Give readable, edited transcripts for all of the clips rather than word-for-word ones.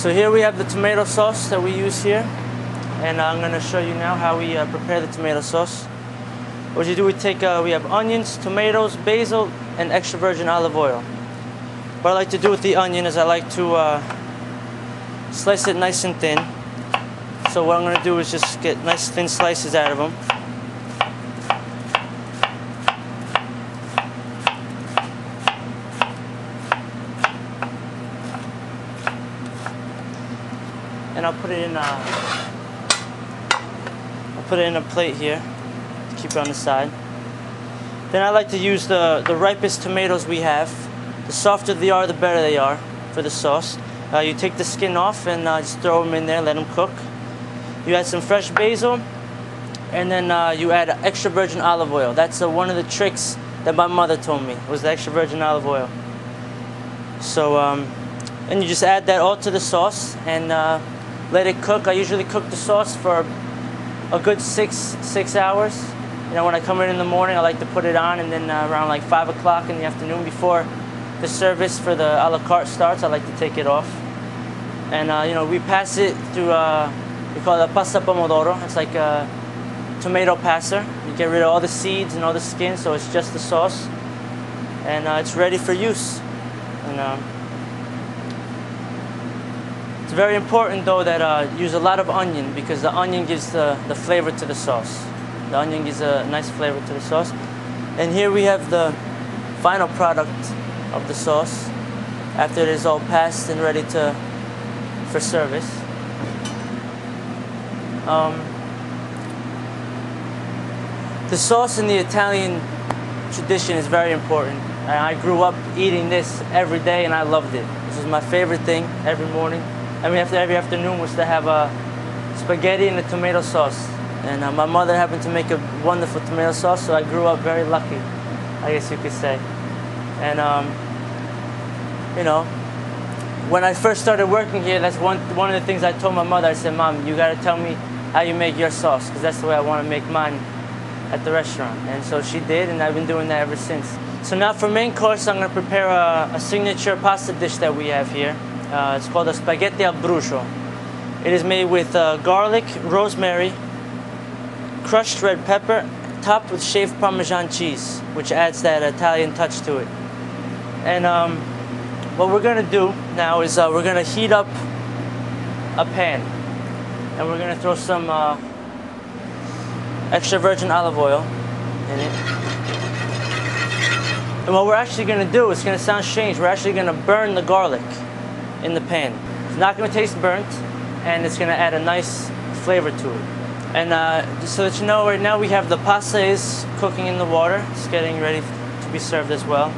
So here we have the tomato sauce that we use here, and I'm going to show you now how we prepare the tomato sauce. What you do, we have onions, tomatoes, basil, and extra virgin olive oil. What I like to do with the onion is I like to slice it nice and thin. So what I'm going to do is just get nice thin slices out of them. And I'll put it in a plate here to keep it on the side. Then I like to use the ripest tomatoes we have. The softer they are, the better they are for the sauce. You take the skin off and just throw them in there, let them cook. You add some fresh basil, and then you add extra virgin olive oil. That's one of the tricks that my mother told me, was the extra virgin olive oil. So, and you just add that all to the sauce and let it cook. I usually cook the sauce for a good six hours. You know, when I come in the morning, I like to put it on, and then around like 5 o'clock in the afternoon, before the service for the a la carte starts, I like to take it off. And you know, we pass it through we call it a pasta pomodoro. It's like a tomato passer. You get rid of all the seeds and all the skin, so it's just the sauce, and it's ready for use. And it's very important though that use a lot of onion, because the onion gives the flavor to the sauce. The onion gives a nice flavor to the sauce. And here we have the final product of the sauce after it is all passed and ready for service. The sauce in the Italian tradition is very important. I grew up eating this every day, and I loved it. This was my favorite thing every morning. I mean, every afternoon was to have spaghetti and a tomato sauce. And my mother happened to make a wonderful tomato sauce, so I grew up very lucky, I guess you could say. And you know, when I first started working here, that's one of the things I told my mother. I said, "Mom, you got to tell me how you make your sauce, because that's the way I want to make mine at the restaurant." And so she did, and I've been doing that ever since. So now for main course, I'm going to prepare a signature pasta dish that we have here. It's called a spaghetti al Brucio. It is made with garlic, rosemary, crushed red pepper, topped with shaved Parmesan cheese, which adds that Italian touch to it. And what we're going to do now is we're going to heat up a pan, and we're going to throw some extra virgin olive oil in it. And what we're actually going to do, it's going to sound strange, we're actually going to burn the garlic in the pan. It's not going to taste burnt, and it's going to add a nice flavor to it. And just so that you know, right now we have the pasta is cooking in the water. It's getting ready to be served as well.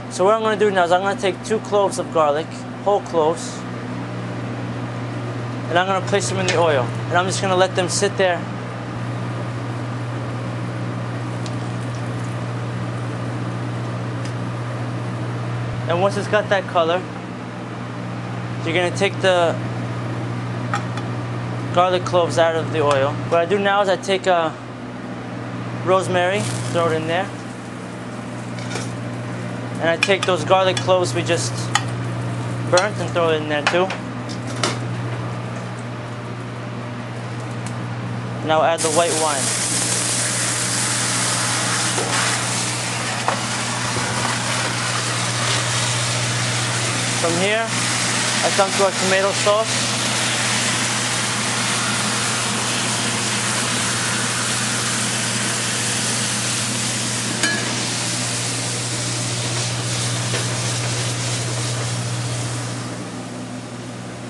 So what I'm going to do now is I'm going to take 2 cloves of garlic, whole cloves, and I'm going to place them in the oil. And I'm just going to let them sit there. And once it's got that color, you're going to take the garlic cloves out of the oil. What I do now is I take rosemary, throw it in there. And I take those garlic cloves we just burnt and throw it in there too. Now add the white wine. From here, I come to our tomato sauce.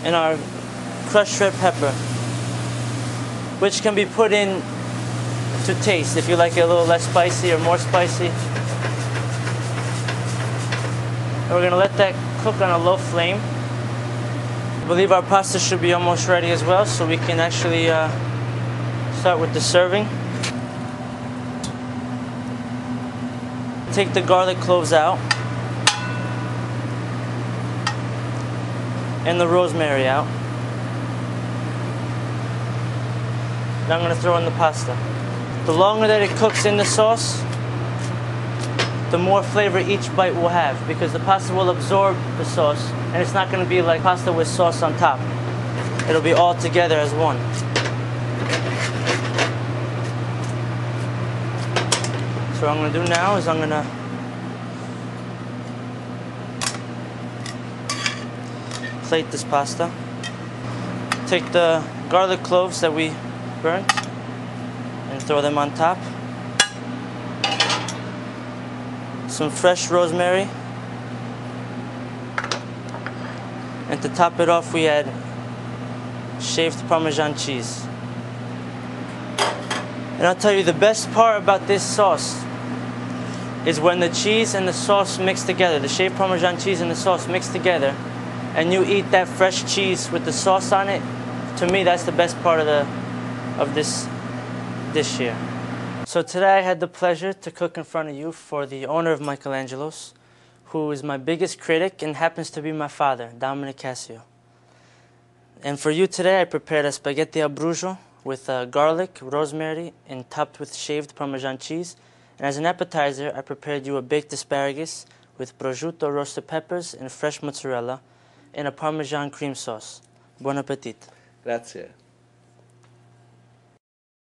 And our crushed red pepper, which can be put in to taste if you like it a little less spicy or more spicy. And we're going to let that cook on a low flame. I believe our pasta should be almost ready as well, so we can actually start with the serving. Take the garlic cloves out and the rosemary out. And I'm going to throw in the pasta. The longer that it cooks in the sauce, the more flavor each bite will have, because the pasta will absorb the sauce and it's not going to be like pasta with sauce on top. It'll be all together as one. So what I'm going to do now is I'm going to plate this pasta. Take the garlic cloves that we burnt and throw them on top. Some fresh rosemary. And to top it off, we add shaved Parmesan cheese. And I'll tell you, the best part about this sauce is when the cheese and the sauce mix together, the shaved Parmesan cheese and the sauce mix together, and you eat that fresh cheese with the sauce on it. To me, that's the best part of this dish here. So today I had the pleasure to cook in front of you for the owner of Michelangelo's, who is my biggest critic and happens to be my father, Dominic Cassio. And for you today, I prepared a spaghetti al Brucio with garlic, rosemary, and topped with shaved Parmesan cheese. And as an appetizer, I prepared you a baked asparagus with prosciutto, roasted peppers, and fresh mozzarella in a Parmesan cream sauce. Buon appetit. Grazie.